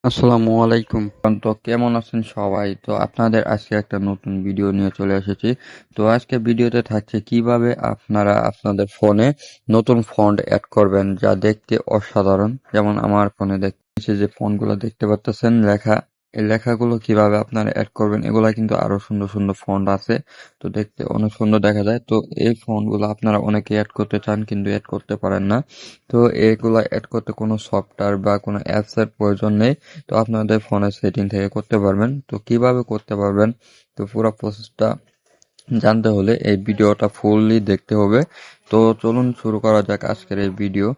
আসসালামু আলাইকুম। তো কেমন আছেন সবাই? তো আপনাদের আজকে একটা নতুন ভিডিও নিয়ে চলে এসেছি। তো আজকে ভিডিওতে থাকছে কিভাবে আপনারা আপনাদের ফোনে নতুন ফন্ট অ্যাড করবেন যা দেখতে অসাধারণ। যেমন আমার ফোনে দেখতেছি যে ফন্টগুলো দেখতে পাচ্ছেন লেখা, এই লেখাগুলো কিভাবে আপনারা অ্যাড করবেন, এগুলা কিন্তু আরো সুন্দর সুন্দর ফন্ট আছে। তো দেখতে অনেক সুন্দর দেখা যায়। তো এই ফন্টগুলো আপনারা অনেকে অ্যাড করতে চান কিন্তু অ্যাড করতে পারেন না। তো এগুলা অ্যাড করতে কোনো সফটওয়্যার বা কোনো অ্যাপস এর প্রয়োজন নেই। তো আপনাদের ফোনের সেটিং থেকে করতে পারবেন। তো কিভাবে করতে পারবেন, তো পুরো প্রসেসটা জানতে হলে এই ভিডিওটা ফুললি দেখতে হবে। তো চলুন শুরু করা যাক আজকের এই ভিডিও।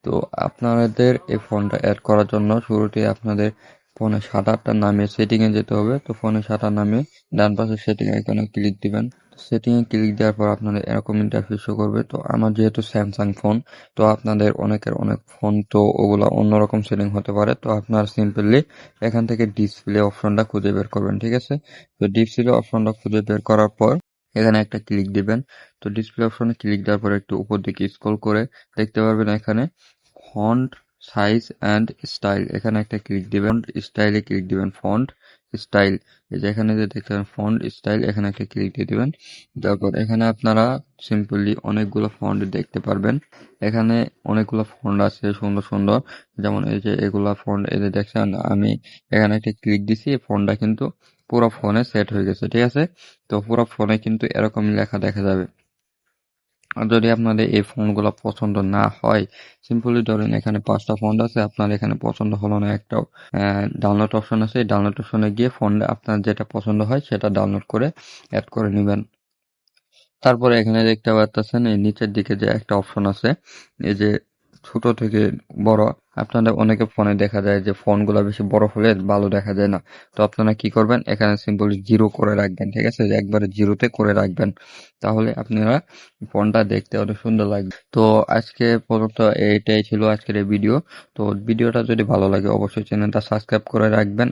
তো আপনাদের এই ফোনটা অ্যাড করার জন্য শুরুতেই আপনাদের ফোনের শাটারটা নামিয়ে সেটিংয়ে যেতে হবে। তো ফোনের শাটার নামিয়ে ডান পাশে সেটিং আইকনে ক্লিক দিবেন। সেটিংয়ে ক্লিক দেওয়ার পর আপনাদের এরকম ইন্টারফেস শো করবে। তো আমার যেহেতু স্যামসাং ফোন, তো আপনাদের অনেকের অনেক ফোন তো ওগুলা অন্যরকম সেটিং হতে পারে। তো আপনার সিম্পলি এখান থেকে ডিসপ্লে অপশনটা খুঁজে বের করবেন, ঠিক আছে? তো ডিসপ্লে অপশনটা খুঁজে বের করার পর এখানে একটা ক্লিক দিবেন। তো ডিসপ্লে অপশনে ক্লিক দেওয়ার পর একটু উপর দিকে স্ক্রল করে দেখতে পারবেন এখানে ফন্ট সাইজ অ্যান্ড স্টাইল, এখানে একটা ক্লিক দিবেন। স্টাইলে ক্লিক দিবেন, ফন্ট স্টাইল, এই যে এখানে যে দেখবেন ফন্ট স্টাইল, এখানে একটা ক্লিক দিয়ে দিবেন। তারপর এখানে আপনারা সিম্পলি অনেকগুলো ফন্ট দেখতে পারবেন। এখানে অনেকগুলো ফন্ট আছে সুন্দর সুন্দর, যেমন এই যে এগুলা ফন্ট, এই যে দেখছেন আমি এখানে একটা ক্লিক দিছি, এই ফন্টটা কিন্তু পুরো ফোনে সেট হয়ে গেছে, ঠিক আছে? তো পুরো ফোনে কিন্তু এরকম লেখা দেখা যাবে। আর যদি আপনাদের এই ফোনগুলো পছন্দ না হয়, সিম্পলি ধরেন এখানে 5টা ফোন আছে, আপনার এখানে পছন্দ হলো না, একটা ডাউনলোড অপশন আছে, এই ডাউনলোড অপশনে গিয়ে ফোন আপনার যেটা পছন্দ হয় সেটা ডাউনলোড করে অ্যাড করে নেবেন। তারপরে এখানে দেখতে পাচ্ছেন এই নিচের দিকে যে একটা অপশন আছে, এই যে ছোট থেকে বড়, আপনাদের অনেকে ফোনে দেখা যায় যে ফোনগুলো বেশি বড় হলে ভালো দেখা যায় না। তো আপনারা কি করবেন, এখানে সিম্পলি জিরো করে রাখবেন, ঠিক আছে? একবারে জিরোতে করে রাখবেন, তাহলে আপনারা ফোনটা দেখতে অনেক সুন্দর লাগবে। তো আজকে পর্যন্ত এইটাই ছিল আজকের এই ভিডিও। তো ভিডিওটা যদি ভালো লাগে অবশ্যই চ্যানেলটা সাবস্ক্রাইব করে রাখবেন।